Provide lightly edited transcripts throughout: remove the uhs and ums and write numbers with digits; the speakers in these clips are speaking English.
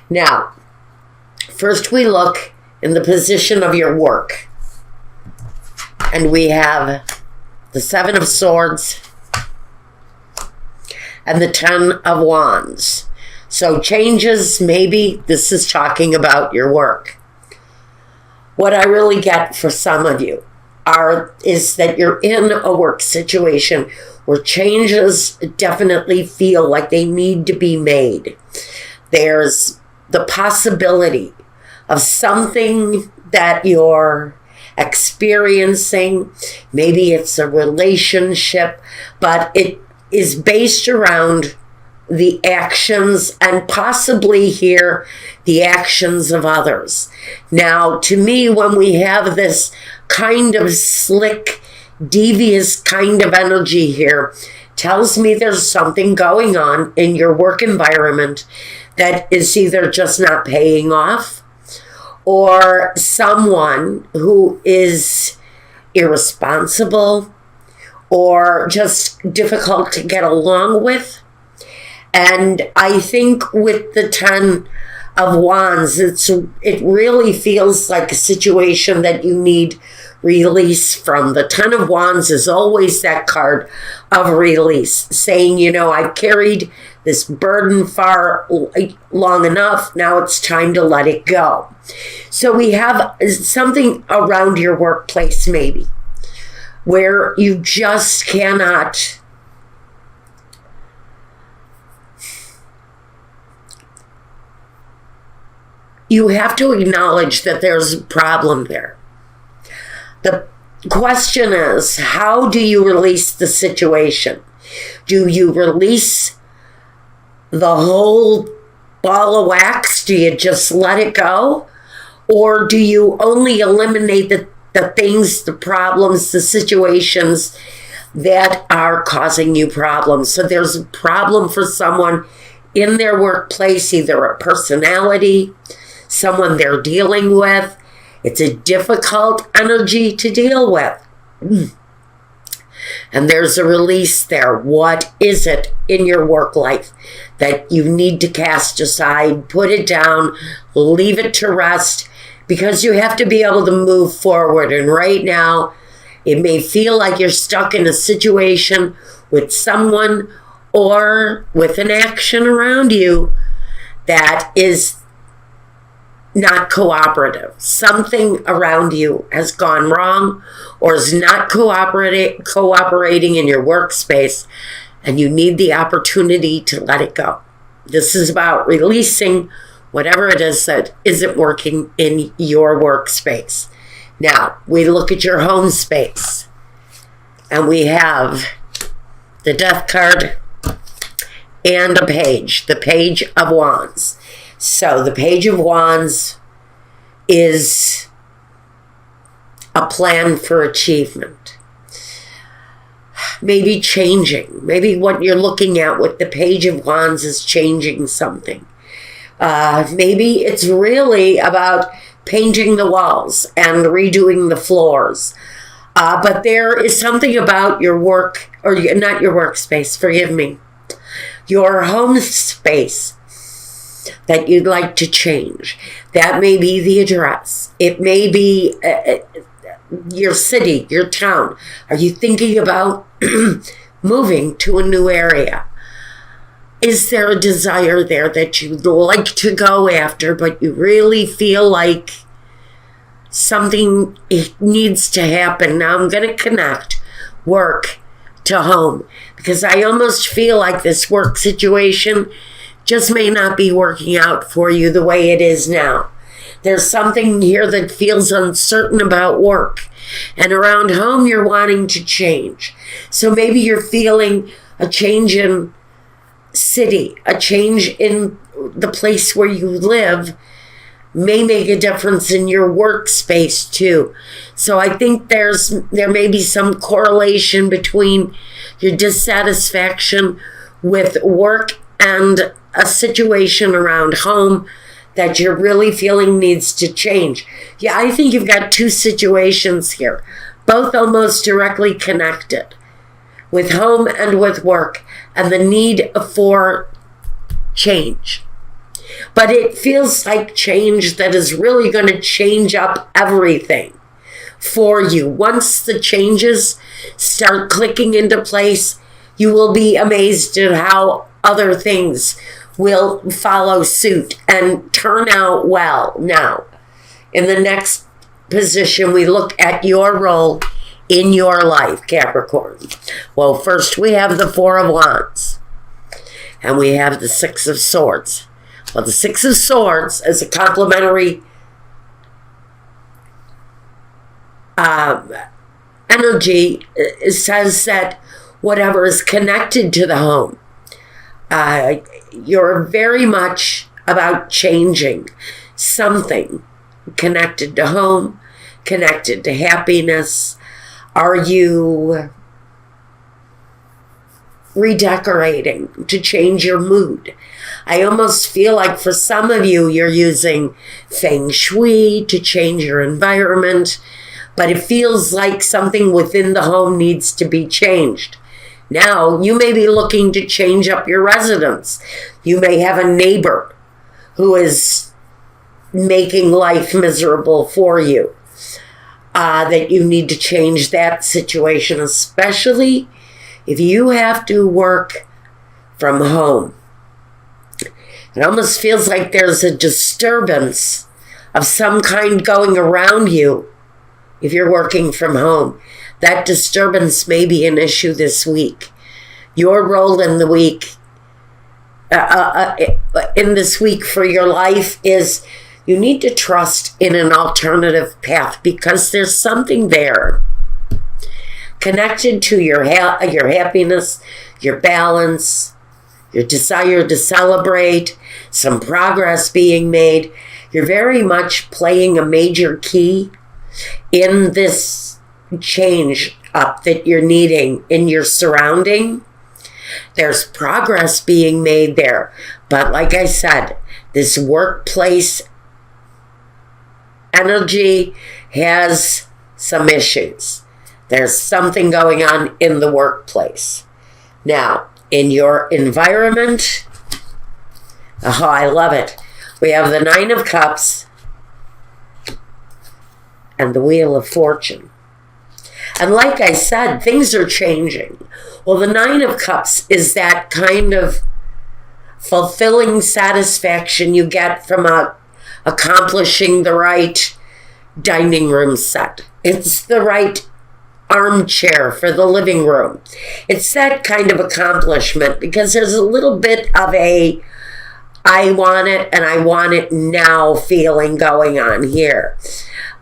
Now, first we look in the position of your work. And we have the Seven of Swords and the Ten of Wands. So changes, maybe this is talking about your work. What I really get for some of you is that you're in a work situation where changes definitely feel like they need to be made. There's the possibility of something that you're experiencing. Maybe it's a relationship, but it is based around the actions and possibly here the actions of others. Now, to me, when we have this kind of slick, devious kind of energy here, tells me there's something going on in your work environment that is either just not paying off, or someone who is irresponsible or just difficult to get along with. And I think with the Ten of Wands, it really feels like a situation that you need release from. The Ten of Wands is always that card of release, saying, I've carried this burden far long enough. Now it's time to let it go. So we have something around your workplace, maybe, where you just cannot you have to acknowledge that there's a problem there. The question is, how do you release the situation? Do you release the whole ball of wax? Do you just let it go? Or do you only eliminate the things, the problems, the situations that are causing you problems? So there's a problem for someone in their workplace, either a personality, someone they're dealing with. It's a difficult energy to deal with. And there's a release there. What is it in your work life that you need to cast aside, put it down, leave it to rest, because you have to be able to move forward. And right now, it may feel like you're stuck in a situation with someone or with an action around you that is not cooperative. Something around you has gone wrong or is not cooperating in your workspace, and you need the opportunity to let it go. This is about releasing whatever it is that isn't working in your workspace. Now, we look at your home space, and we have the Death card and a page, the Page of Wands. So the Page of Wands is a plan for achievement. Maybe changing. Maybe what you're looking at with the Page of Wands is changing something. Maybe it's really about painting the walls and redoing the floors. But there is something about your work, or not your workspace, forgive me, your home space that you'd like to change. That may be the address. It may be your city, your town. Are you thinking about moving to a new area? Is there a desire there that you'd like to go after, but you really feel like something needs to happen? Now I'm going to connect work to home, because I almost feel like this work situation just may not be working out for you the way it is now. There's something here that feels uncertain about work. And around home, you're wanting to change. So maybe you're feeling a change in city, a change in the place where you live may make a difference in your workspace too. So I think there may be some correlation between your dissatisfaction with work and a situation around home that you're really feeling needs to change. Yeah, I think you've got two situations here, both almost directly connected, with home and with work, and the need for change. But it feels like change that is really going to change up everything for you. Once the changes start clicking into place, you will be amazed at how other things will follow suit and turn out well. Now, in the next position, we look at your role in your life, Capricorn. Well, first we have the Four of Wands, and we have the Six of Swords. Well, the Six of Swords is a complementary energy. It says that whatever is connected to the home, you're very much about changing something connected to home, connected to happiness. Are you redecorating to change your mood? I almost feel like for some of you, you're using feng shui to change your environment, but it feels like something within the home needs to be changed. Now, you may be looking to change up your residence. You may have a neighbor who is making life miserable for you, that you need to change that situation, especially if you have to work from home. It almost feels like there's a disturbance of some kind going around you if you're working from home. That disturbance may be an issue this week. Your role in the week, in this week for your life is you need to trust in an alternative path, because there's something there connected to your happiness, your balance, your desire to celebrate, some progress being made. You're very much playing a major key in this change up that you're needing in your surrounding. There's progress being made there. But like I said, this workplace energy has some issues. There's something going on in the workplace. Now, in your environment, oh, I love it. We have the Nine of Cups and the Wheel of Fortune. And like I said, things are changing. Well, the Nine of Cups is that kind of fulfilling satisfaction you get from accomplishing the right dining room set. It's the right armchair for the living room. It's that kind of accomplishment, because there's a little bit of a I want it and I want it now feeling going on here.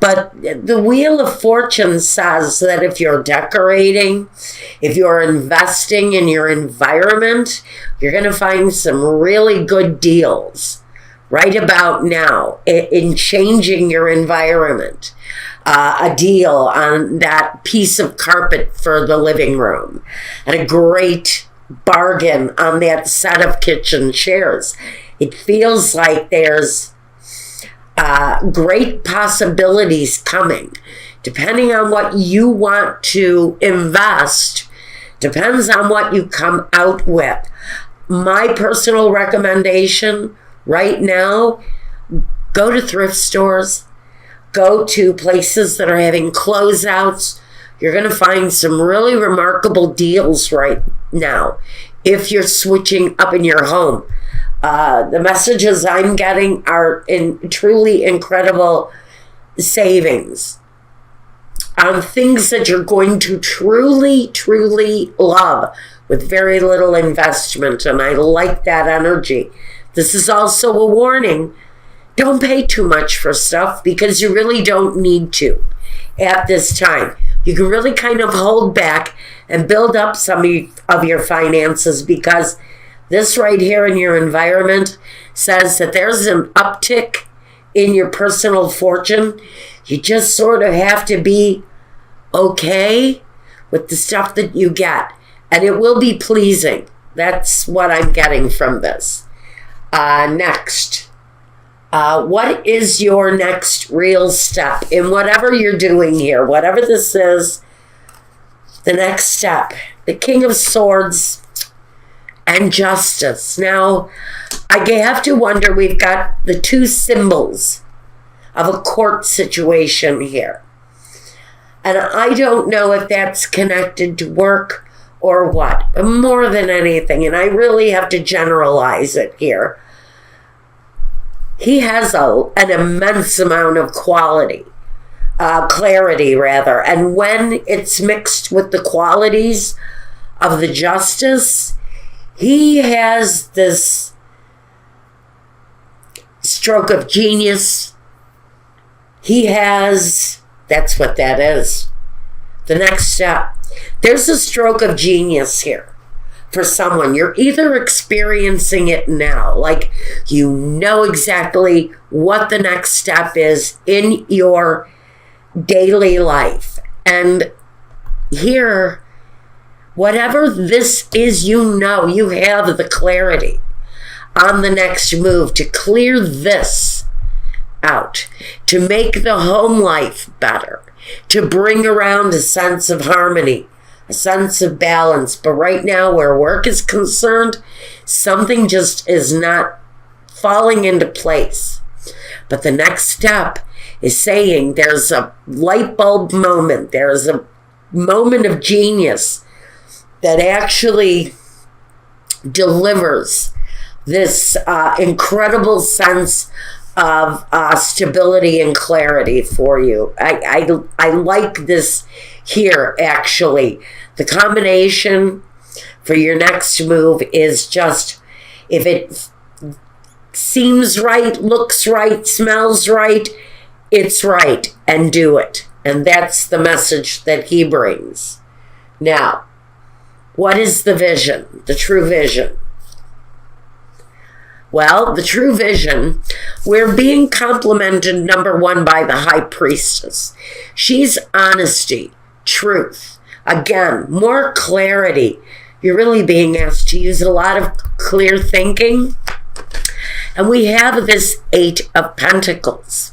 But the Wheel of Fortune says that if you're decorating, if you're investing in your environment, you're going to find some really good deals right about now in changing your environment. A deal on that piece of carpet for the living room, and a great bargain on that set of kitchen chairs. It feels like there's great possibilities coming. Depending on what you want to invest, depends on what you come out with. My personal recommendation right now, go to thrift stores, go to places that are having closeouts. You're going to find some really remarkable deals right now if you're switching up in your home. The messages I'm getting are in truly incredible savings on things that you're going to truly, truly love with very little investment. And I like that energy. This is also a warning. Don't pay too much for stuff, because you really don't need to at this time. You can really kind of hold back and build up some of your finances, because this right here in your environment says that there's an uptick in your personal fortune. You just sort of have to be okay with the stuff that you get, and it will be pleasing. That's what I'm getting from this. Next. What is your next real step in whatever you're doing here? Whatever this is, the next step. The King of Swords and justice. Now, I have to wonder, we've got the two symbols of a court situation here. And I don't know if that's connected to work or what, more than anything. And I really have to generalize it here. He has an immense amount of clarity, rather. And when it's mixed with the qualities of the justice, he has this stroke of genius. He has, that's what that is. The next step. There's a stroke of genius here for someone. You're either experiencing it now, like you know exactly what the next step is in your daily life. And here, whatever this is, you know, you have the clarity on the next move to clear this out, to make the home life better, to bring around a sense of harmony, a sense of balance. But right now, where work is concerned, something just is not falling into place. But the next step is saying there's a light bulb moment, there's a moment of genius that actually delivers this incredible sense of stability and clarity for you. I like this here, actually. The combination for your next move is just, if it seems right, looks right, smells right, it's right, and do it. And that's the message that he brings. Now, what is the vision, the true vision? Well, the true vision, we're being complimented, number one, by the high priestess. She's honesty, truth. Again, more clarity. You're really being asked to use a lot of clear thinking. And we have this 8 of Pentacles.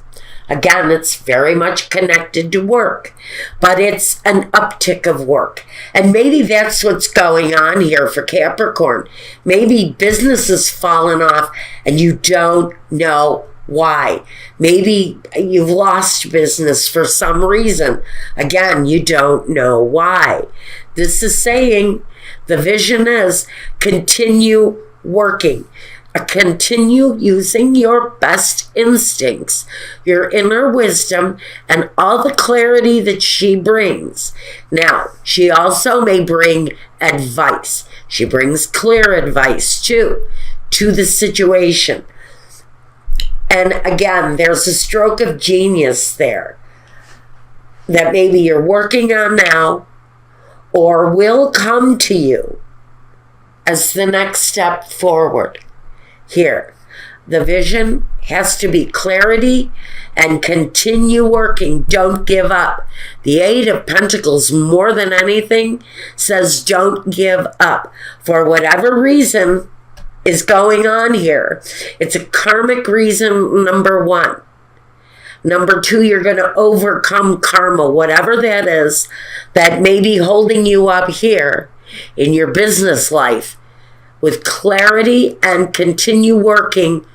Again, it's very much connected to work, but it's an uptick of work. And maybe that's what's going on here for Capricorn. Maybe business has fallen off and you don't know why. Maybe you've lost business for some reason. Again, you don't know why. This is saying the vision is continue working. Continue using your best instincts, your inner wisdom, and all the clarity that she brings. Now, she also may bring advice. She brings clear advice, too, to the situation. And again, there's a stroke of genius there that maybe you're working on now or will come to you as the next step forward. Here, the vision has to be clarity and continue working. Don't give up. The 8 of Pentacles, more than anything, says don't give up. For whatever reason is going on here, it's a karmic reason, number 1. Number 2, you're going to overcome karma, whatever that is, that may be holding you up here in your business life. With clarity and continue working,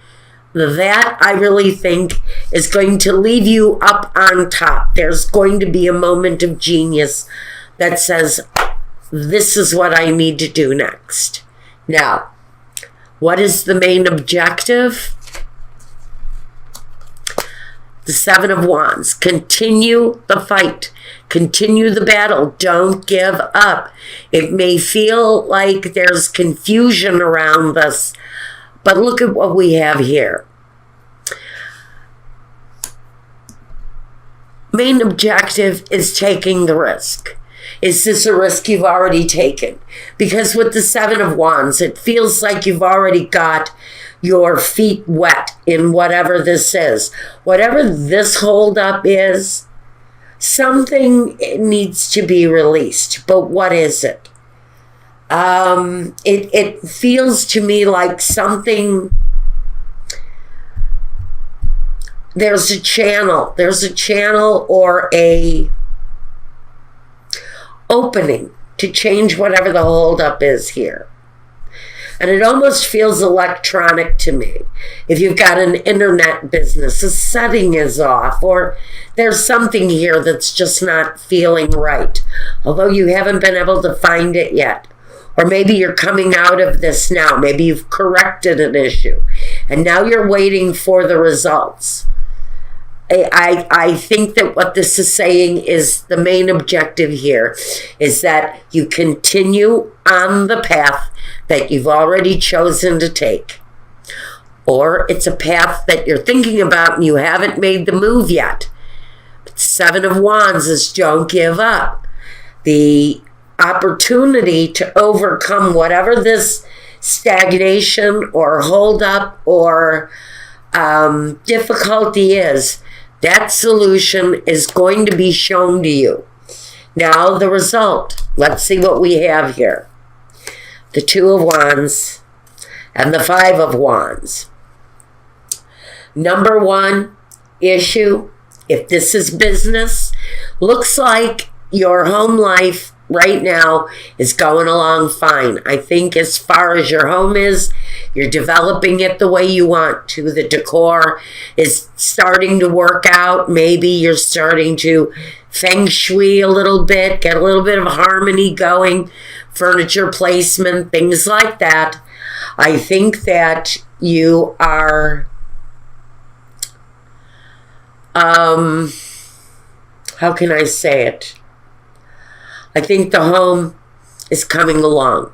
that I really think is going to leave you up on top. There's going to be a moment of genius that says, this is what I need to do next. Now, what is the main objective? The 7 of Wands. Continue the fight. Continue the battle. Don't give up. It may feel like there's confusion around this, but look at what we have here. Main objective is taking the risk. Is this a risk you've already taken? Because with the 7 of Wands, it feels like you've already got your feet wet in whatever this is. Whatever this holdup is, something needs to be released. But what is it? It feels to me like something... There's a channel or a opening to change whatever the holdup is here. And it almost feels electronic to me. If you've got an internet business, a setting is off, or there's something here that's just not feeling right, although you haven't been able to find it yet. Or maybe you're coming out of this now. Maybe you've corrected an issue, and now you're waiting for the results. I think that what this is saying is the main objective here is that you continue on the path that you've already chosen to take. Or it's a path that you're thinking about and you haven't made the move yet. But Seven of Wands is don't give up. The opportunity to overcome whatever this stagnation or hold up or difficulty is, that solution is going to be shown to you. Now the result. Let's see what we have here. The Two of Wands and the Five of Wands. Number one issue, if this is business, looks like your home life right now is going along fine. I think as far as your home is, you're developing it the way you want to. The decor is starting to work out. Maybe you're starting to feng shui a little bit, get a little bit of harmony going, furniture placement, things like that. I think that you are, how can I say it? I think the home is coming along.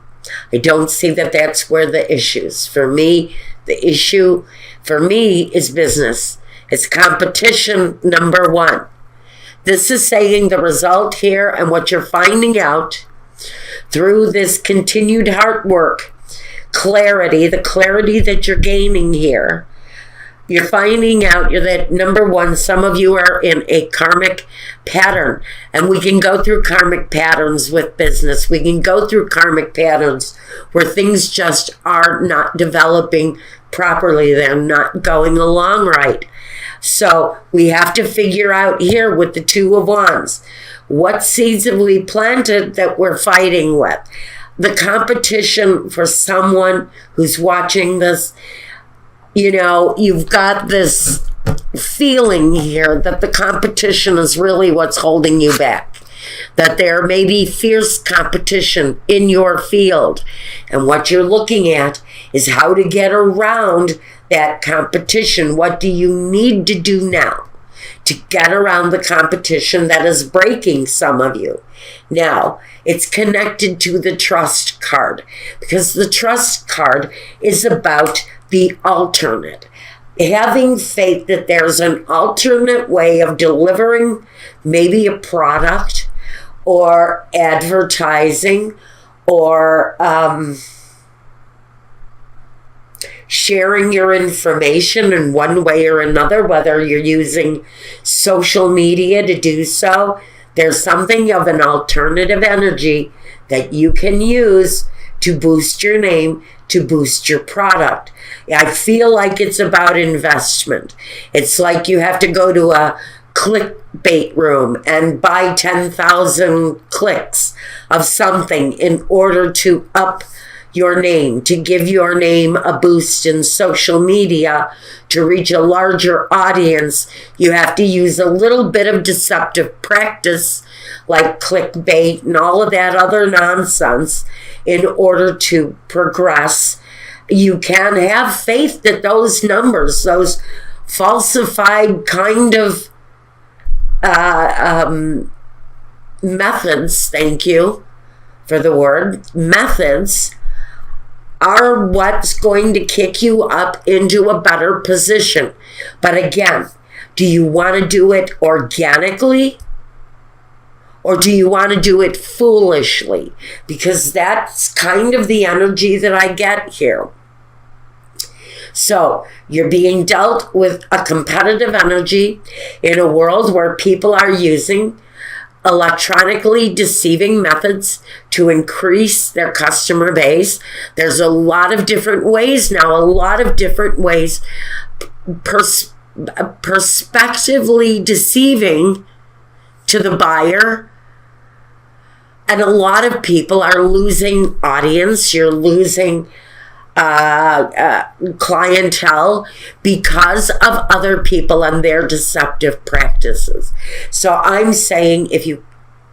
I don't see that that's where the issues. For me, the issue for me is business. It's competition, number one. This is saying the result here and what you're finding out through this continued hard work, clarity, the clarity that you're gaining here. You're finding out that, number one, some of you are in a karmic pattern. And we can go through karmic patterns with business. We can go through karmic patterns where things just are not developing properly. They're not going along right. So we have to figure out here with the Two of Wands, what seeds have we planted that we're fighting with? The competition for someone who's watching this, you know, you've got this feeling here that the competition is really what's holding you back. That there may be fierce competition in your field. And what you're looking at is how to get around that competition. What do you need to do now to get around the competition that is breaking some of you? Now, it's connected to the Trust card, because the Trust card is about the alternate. Having faith that there's an alternate way of delivering maybe a product or advertising or sharing your information in one way or another, whether you're using social media to do so. There's something of an alternative energy that you can use to boost your name, to boost your product. I feel like it's about investment. It's like you have to go to a clickbait room and buy 10,000 clicks of something in order to up your name, to give your name a boost in social media, to reach a larger audience. You have to use a little bit of deceptive practice like clickbait and all of that other nonsense in order to progress. You can have faith that those numbers, those falsified kind of methods, thank you for the word, methods, are what's going to kick you up into a better position. But again, do you want to do it organically? Or do you want to do it foolishly? Because that's kind of the energy that I get here. So you're being dealt with a competitive energy in a world where people are using electronically deceiving methods to increase their customer base. There's a lot of different ways now, a lot of different ways, prospectively deceiving to the buyer. And a lot of people are losing audience. You're losing clientele because of other people and their deceptive practices. So I'm saying if you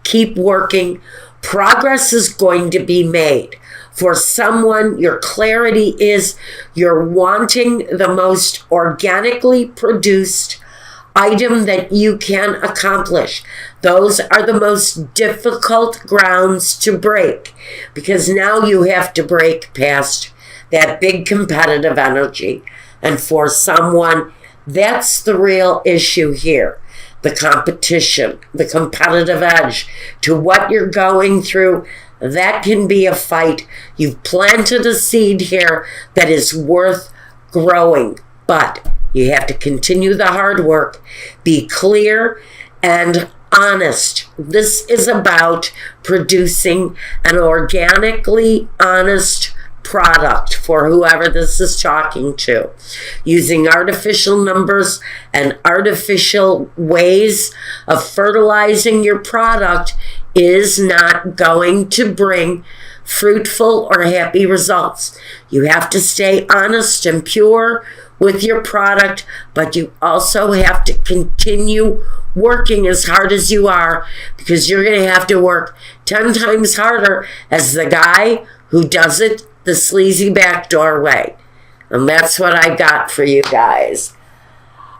keep working, progress is going to be made. For someone, your clarity is you're wanting the most organically produced item that you can accomplish. Those are the most difficult grounds to break, because now you have to break past that big competitive energy. And for someone, that's the real issue here. The competition, the competitive edge to what you're going through, that can be a fight. You've planted a seed here that is worth growing, but you have to continue the hard work, be clear and honest. This is about producing an organically honest product for whoever this is talking to. Using artificial numbers and artificial ways of fertilizing your product is not going to bring fruitful or happy results. You have to stay honest and pure with your product, but you also have to continue working as hard as you are, because you're going to have to work 10 times harder as the guy who does it the sleazy backdoor way. And that's what I got for you guys.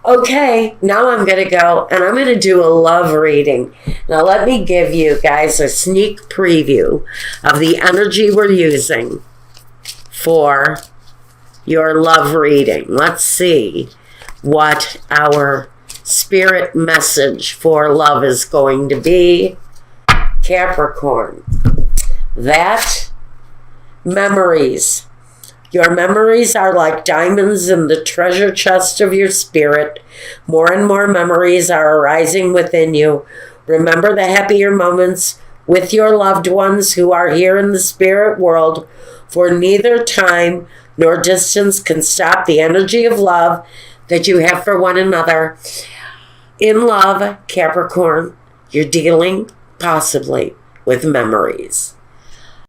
Okay, now I'm going to go and I'm going to do a love reading. Now let me give you guys a sneak preview of the energy we're using for your love reading. Let's see what our spirit message for love is going to be. Capricorn. That memories. Your memories are like diamonds in the treasure chest of your spirit. More and more memories are arising within you. Remember the happier moments with your loved ones who are here in the spirit world, for neither time nor distance can stop the energy of love that you have for one another. In love, Capricorn, you're dealing possibly with memories.